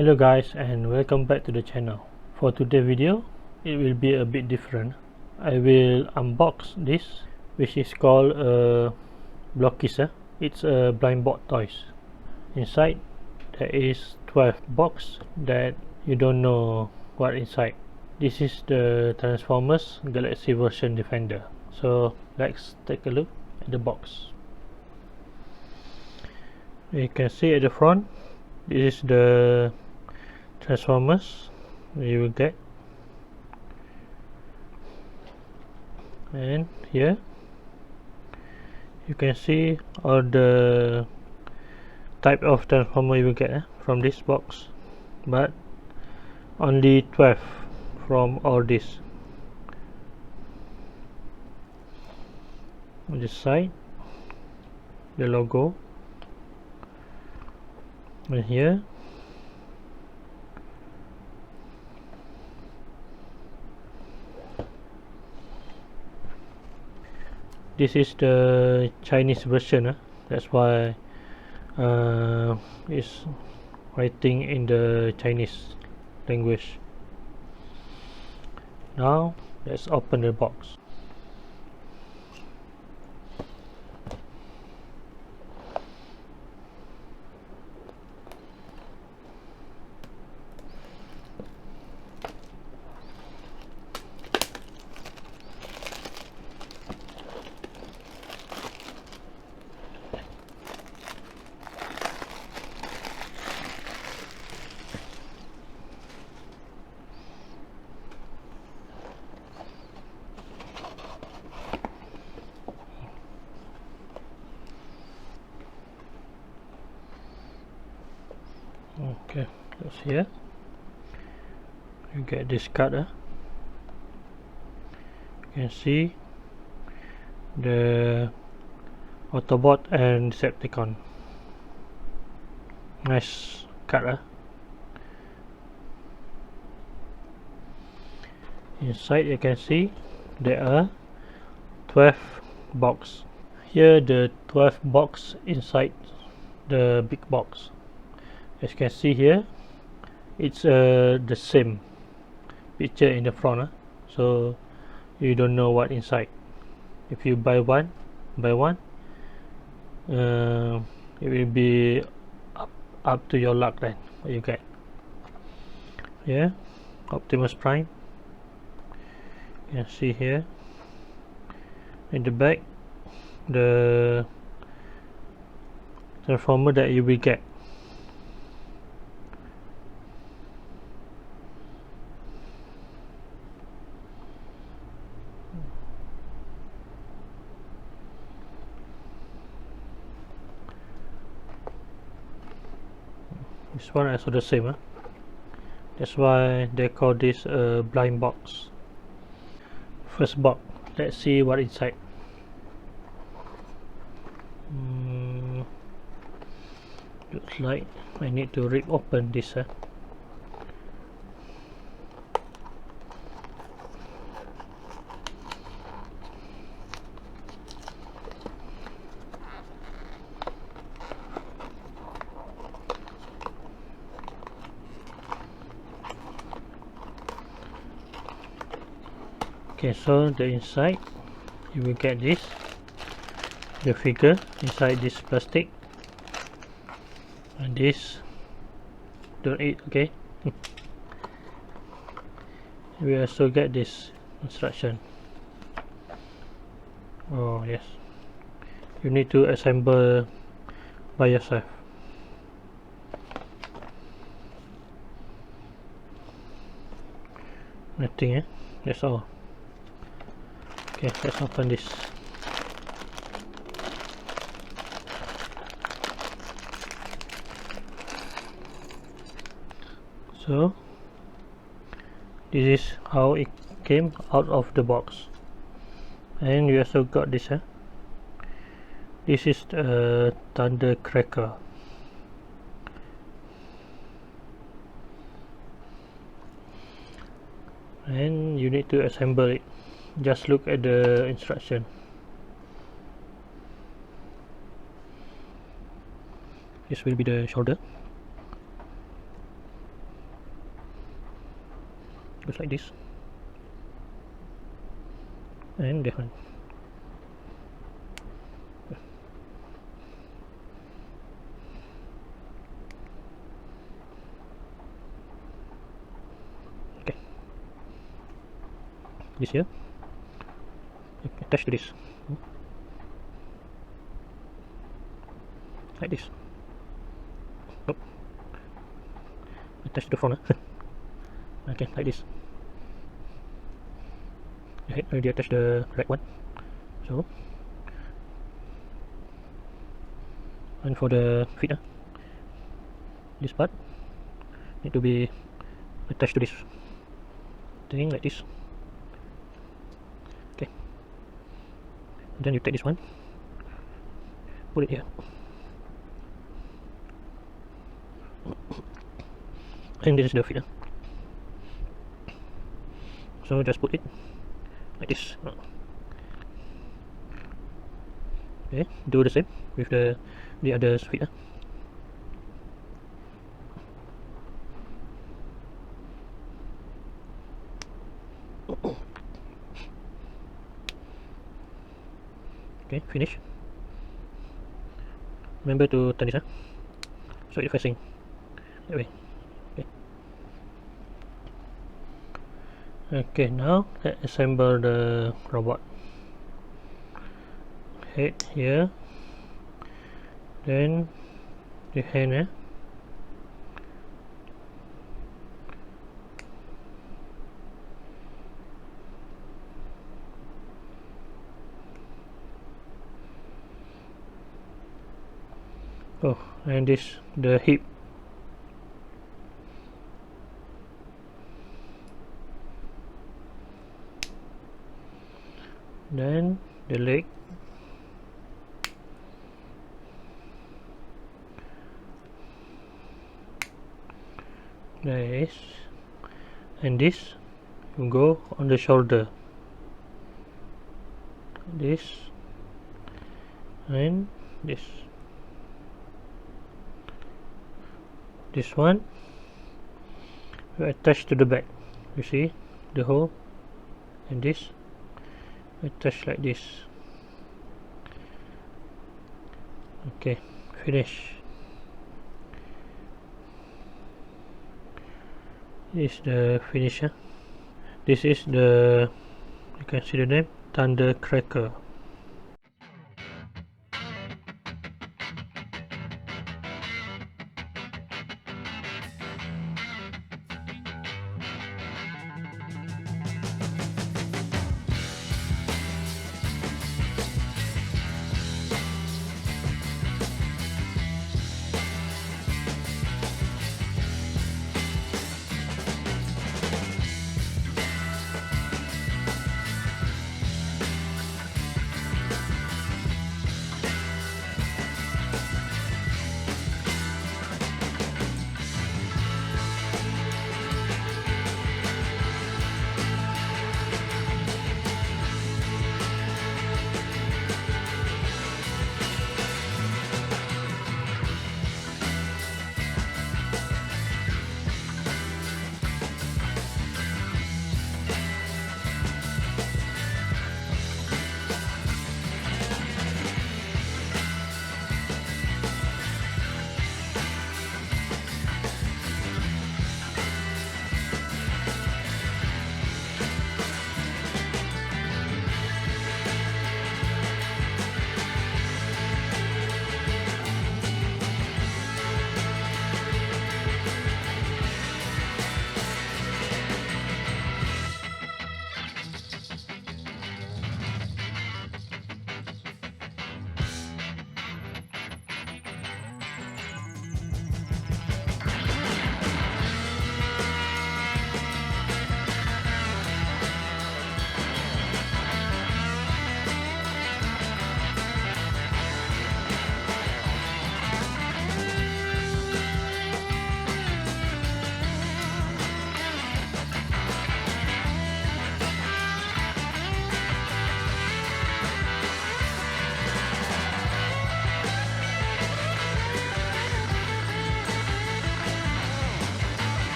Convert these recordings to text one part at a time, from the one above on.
Hello guys, and welcome back to the channel. For today's video, it will be a bit different. I will unbox this, which is called Blokees. It's a blind box toys. Inside there is 12 box that you don't know what inside. This is the Transformers Galaxy version Defender. So let's take a look at the box. You can see at the front, this is the Transformers you will get, and here you can see all the type of Transformer you will get from this box, but only 12 from all this. On this side, the logo, and here this is the Chinese version. That's why it's writing in the Chinese language. Now let's open the box. Okay, that's here. You get this card. You can see the Autobot and Decepticon. Nice card. Inside you can see there are 12 box. Here the 12 box inside the big box. As you can see here, it's the same picture in the front, so you don't know what inside. If you buy one, it will be up to your luck then what you get. Yeah, Optimus Prime. You can see here in the back the Transformer that you will get. This one is also the same. That's why they call this a blind box. First box, let's see what inside. Looks like I need to rip open this. Okay, so the inside you will get this, the figure inside this plastic, and this don't eat. Okay. We also get this instruction. Oh yes, you need to assemble by yourself. Nothing, that's all. Okay, let's open this. So this is how it came out of the box, and you also got this. This is the thunder cracker. And you need to assemble it. Just look at the instruction. This will be the shoulder. goes like this, and this one. Okay, this here, attach to this, like this. Oh, attach to the phone. Okay, like this. I already attached the right one, so, and for the feet, this part need to be attached to this thing like this. Okay, and then you take this one, put it here, and this is the feet. So just put it like this. Okay, do the same with the other feet. Okay, finish. Remember to turn this, so it's facing that way. Okay. Okay, now let's assemble the robot. Head here, then the hand. Oh, and this the hip. Then the leg. Nice. And this will go on the shoulder. This and this. This one will attach to the back. You see the hole, and this attach like this. Okay, finish. This is the finisher. This is the, you can see the name, Thunder Cracker.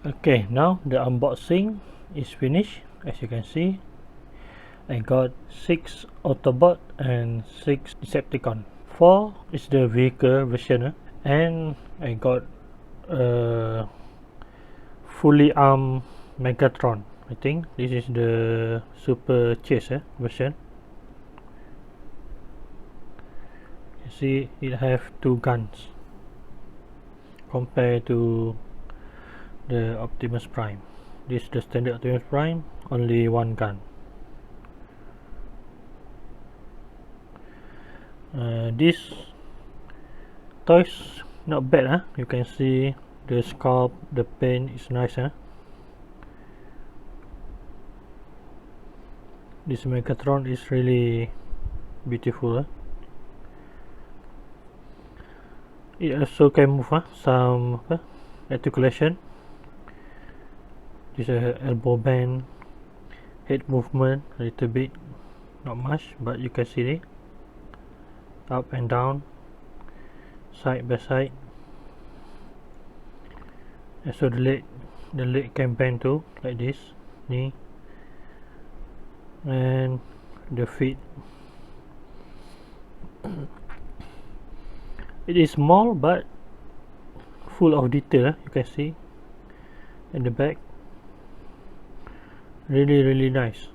Okay, now the unboxing is finished. As you can see, I got 6 Autobot and 6 Decepticon. 4 is the vehicle version, and I got a fully armed Megatron. I think this is the Super Chase version. You see, it have 2 guns compared to the Optimus Prime. This is the standard Optimus Prime, only 1 gun. This toys not bad, you can see the sculpt, the paint is nice. This Megatron is really beautiful. It also can move, some articulation. This elbow bend, head movement a little bit, not much, but you can see it up and down, side by side. And so the leg can bend too, like this, knee, and the feet. It is small but full of detail, you can see in the back. Really nice.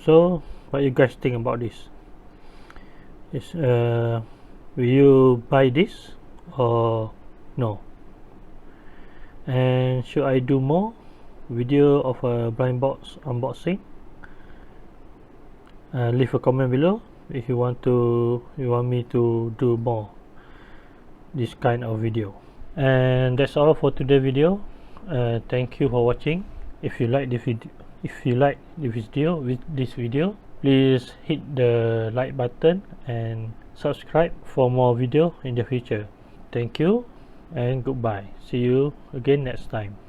So what you guys think about this? Will you buy this or no? And should I do more video of a blind box unboxing? Leave a comment below if you want me to do more this kind of video. And that's all for today's video. Thank you for watching. If you like this video, please hit the like button and subscribe for more video in the future. Thank you and goodbye. See you again next time.